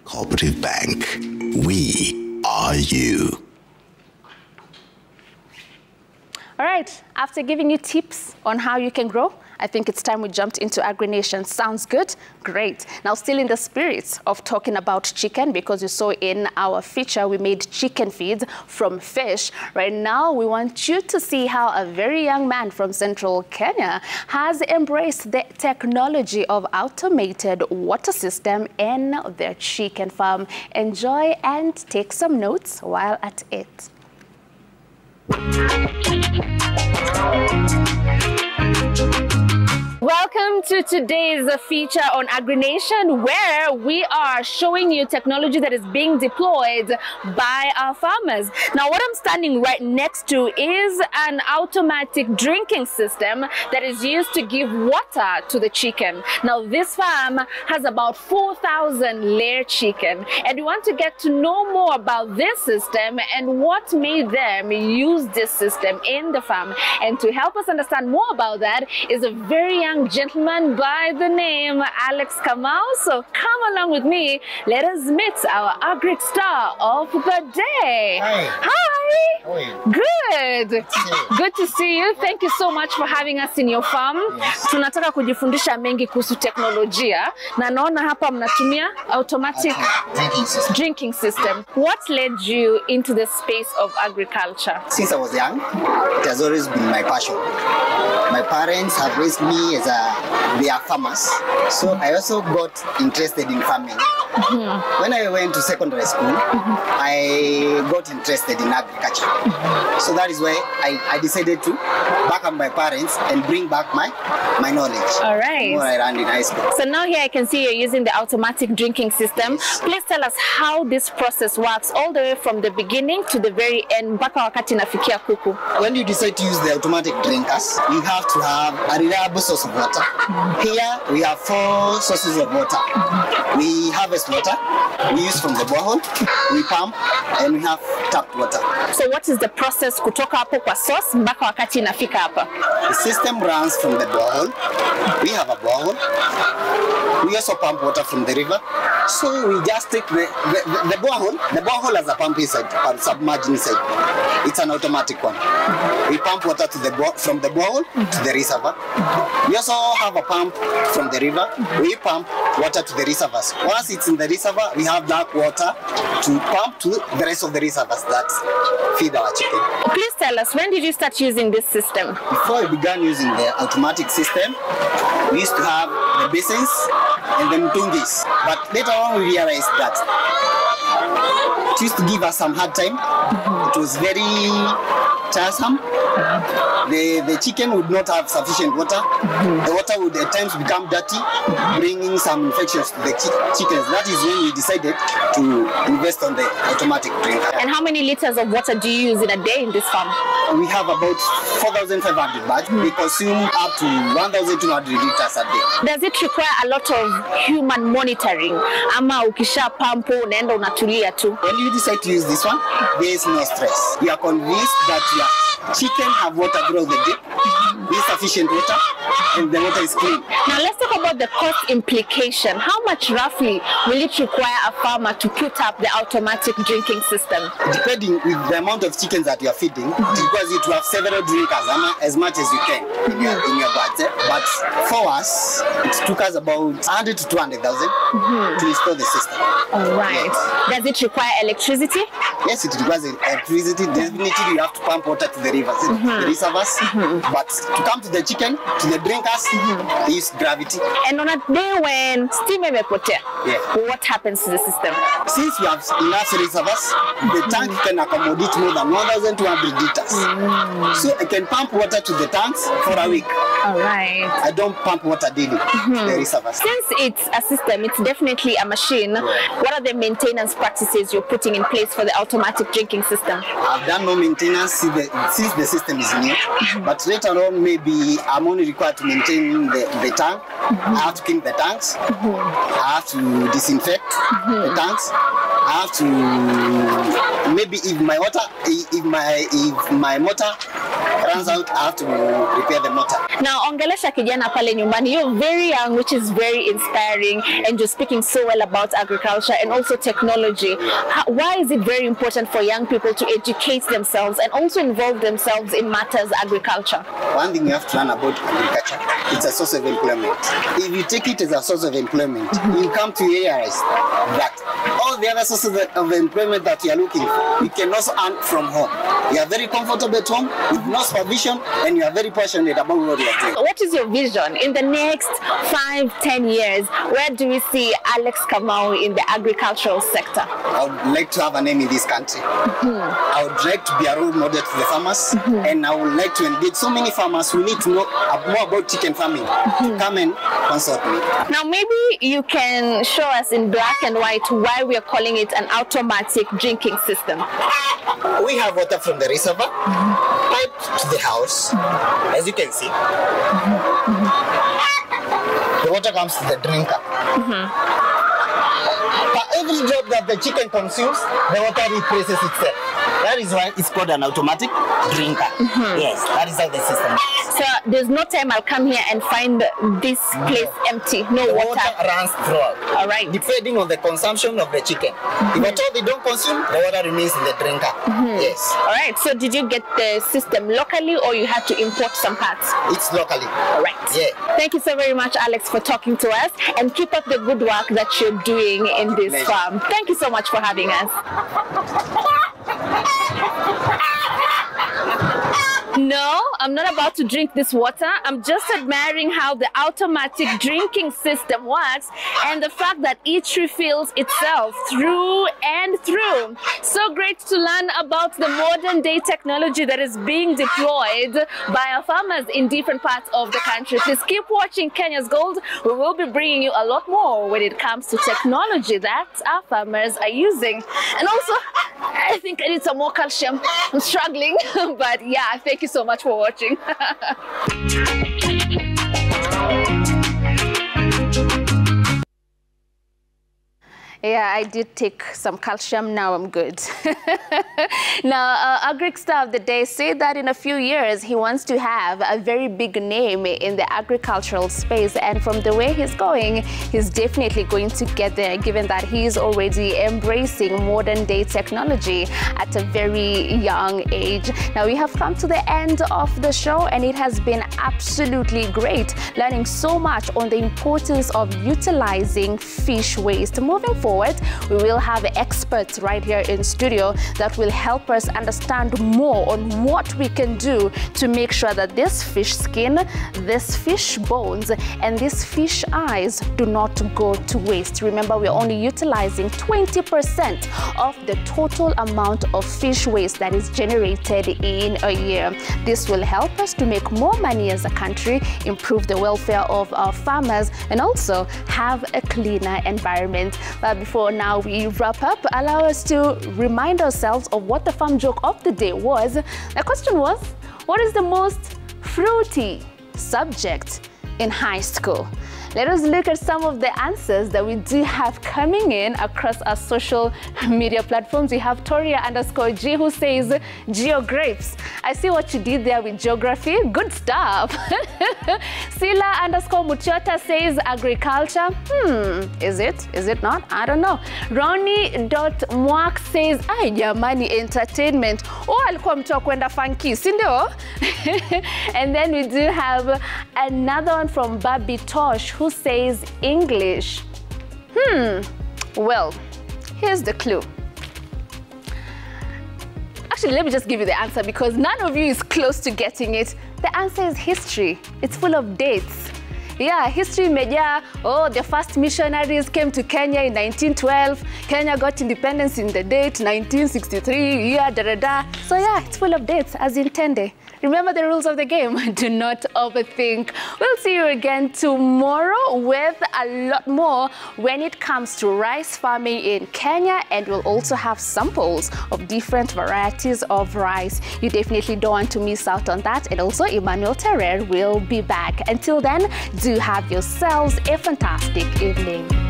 Cooperative Bank. We are you. All right, after giving you tips on how you can grow, I think it's time we jumped into agrination. Sounds good? Great. Now, still in the spirit of talking about chicken, because you saw in our feature, we made chicken feeds from fish. Right now, we want you to see how a very young man from central Kenya has embraced the technology of automated water system in their chicken farm. Enjoy and take some notes while at it. Welcome to today's feature on agrination, where we are showing you technology that is being deployed by our farmers. Now, what I'm standing right next to is an automatic drinking system that is used to give water to the chicken. Now, this farm has about 4,000 layer chicken, and we want to get to know more about this system and what made them use this system in the farm. And to help us understand more about that is a very young gentleman by the name Alex Kamau. So come along with me. Let us meet our agri star of the day. Hi. Hi. How are you? Good. Good to see you. Thank you so much for having us in your farm. Yes. Tunataka kujifundisha mengi kuhusu teknolojia na naona hapa mnatumia automatic drinking system. What led you into the space of agriculture? Since I was young, it has always been my passion. My parents have raised me as they are farmers, so I also got interested in farming. When I went to secondary school, I got interested in agriculture. So that is why I decided to back up my parents and bring back my knowledge. All right. When I ran in high school. So now here I can see you're using the automatic drinking system. Yes. Please tell us how this process works all the way from the beginning to the very end, mpaka wakati nafikia kuku. When you decide to use the automatic drinkers, you have to have a reliable source of water. Here we have 4 sources of water. We harvest water, we use from the borehole, we pump, and we have tapped water. So what is the process kutoka hapo kwa source mpaka wakati inafika hapa? The system runs from the borehole. We have a borehole. We also pump water from the river. So we just take the borehole. The borehole has a pump inside, a submerged inside. It's an automatic one. We pump water to from the borehole to the reservoir. We also have a pump from the river. We pump water to the reservoirs. Once it's in the reservoir, we have that water to pump to the rest of the reservoirs that feed our chicken. Please tell us, when did you start using this system? Before we began using the automatic system, we used to have the basins and the mtungis. But later on we realized that it used to give us some hard time. It was very tiresome. The chicken would not have sufficient water. The water would at times become dirty, bringing some infections to the chickens. That is when we decided to invest on the automatic drinker. And how many liters of water do you use in a day in this farm? We have about 4,500 bags. We consume up to 1,200 liters a day. Does it require a lot of human monitoring? Ama ukisha pampu unaenda unatulia tu? When you decide to use this one, there is no stress. You are convinced that your chicken have water throughout the day, insufficient water, and the water is clean. Now let's talk about the cost implication. How much roughly will it require a farmer to put up the automatic drinking system? Depending with the amount of chickens that you are feeding, it requires you to have several drinkers, as much as you can in your budget. But for us, it took us about 100 to 200,000 to install the system. All right. Yes. Does it require electricity? Yes, it requires electricity. Definitely, you have to pump water to the rivers, the reservoirs. But to come to the chicken, to the drinkers, they use gravity. And on a day when steam imepotea, what happens to the system? Since we have enough reservoirs, the tank can accommodate more than 1,200 liters. So I can pump water to the tanks for a week. All right. I don't pump water daily to the reservoirs. Since it's a system, it's definitely a machine. What are the maintenance practices you're putting in place for the automatic drinking system? I've done no maintenance since the system is new. But later on, maybe I'm only required to maintain the tank. I have to clean the tanks. I have to disinfect the tanks. I have to, maybe if my water, if my motor runs out, I have to repair the motor. Now, ongelesha kijana pale nyumbani, you're very young, which is very inspiring, and you're speaking so well about agriculture and also technology. Why is it very important for young people to educate themselves and also involve themselves in matters agriculture? One thing you have to learn about agriculture, it's a source of employment. If you take it as a source of employment, you come to realize that all the other sources of employment that you are looking for, you can also earn from home. You are very comfortable at home with no supervision, and you are very passionate about what you are doing. What is your vision in the next 5-10 years? Where do we see Alex Kamau in the agricultural sector? I would like to have a name in this country. I would like to be a role model to the farmers, and I would like to engage so many farmers who need to know more about chicken farming to come and consult me. Now, maybe you can show us in black and white why we are calling it an automatic drinking system. We have water from the reservoir piped to the house, as you can see. The water comes to the drinker. For every drop that the chicken consumes, the water replaces itself. That is why it's called an automatic drinker. Yes, that is how the system works. So there's no time I'll come here and find this place empty, no The water. water runs throughout. All right. Depending on the consumption of the chicken. If at all they don't consume, the water remains in the drinker. Yes. All right. So did you get the system locally, or you had to import some parts? It's locally. All right. Yeah. Thank you so very much, Alex, for talking to us, and keep up the good work that you're doing in this farm. Thank you so much for having us. No, I'm not about to drink this water. I'm just admiring how the automatic drinking system works and the fact that each refills itself through and through. So great to learn about the modern day technology that is being deployed by our farmers in different parts of the country. Please keep watching Kenya's Gold. We will be bringing you a lot more when it comes to technology that our farmers are using. And also, I think I need some more calcium. I'm struggling, but yeah, thank you so much for watching. Yeah, I did take some calcium. Now I'm good. Now, Agric Star of the Day said that in a few years, he wants to have a very big name in the agricultural space. And from the way he's going, he's definitely going to get there, given that he's already embracing modern day technology at a very young age. Now, we have come to the end of the show, and it has been absolutely great learning so much on the importance of utilizing fish waste. Moving forward, we will have experts right here in studio that will help us understand more on what we can do to make sure that this fish skin, this fish bones, and these fish eyes do not go to waste. Remember, we're only utilizing 20% of the total amount of fish waste that is generated in a year. This will help us to make more money as a country, improve the welfare of our farmers, and also have a cleaner environment. But before now we wrap up, allow us to remind ourselves of what the farm joke of the day was. The question was, what is the most fruity subject in high school? Let us look at some of the answers that we do have coming in across our social media platforms. We have Toria_G who says geograpes. I see what you did there with geography. Good stuff. Sila_Muchota says agriculture. Is it? Is it not? I don't know. Ronnie.Mwak says, ay jamani, entertainment. Oh, alikuwa mtu wa kwenda funky, si ndio? And then we do have another one from Babi Tosh who says English. Well, here's the clue. Actually, let me just give you the answer because none of you is close to getting it. The answer is history. It's full of dates. Yeah, history meja. Oh, the first missionaries came to Kenya in 1912. Kenya got independence in the date 1963. Yeah, da da da. So yeah, it's full of dates as intended. Remember the rules of the game. Do not overthink. We'll see you again tomorrow with a lot more when it comes to rice farming in Kenya, and we'll also have samples of different varieties of rice. You definitely don't want to miss out on that. And also Emmanuel Terrer will be back. Until then, do have yourselves a fantastic evening.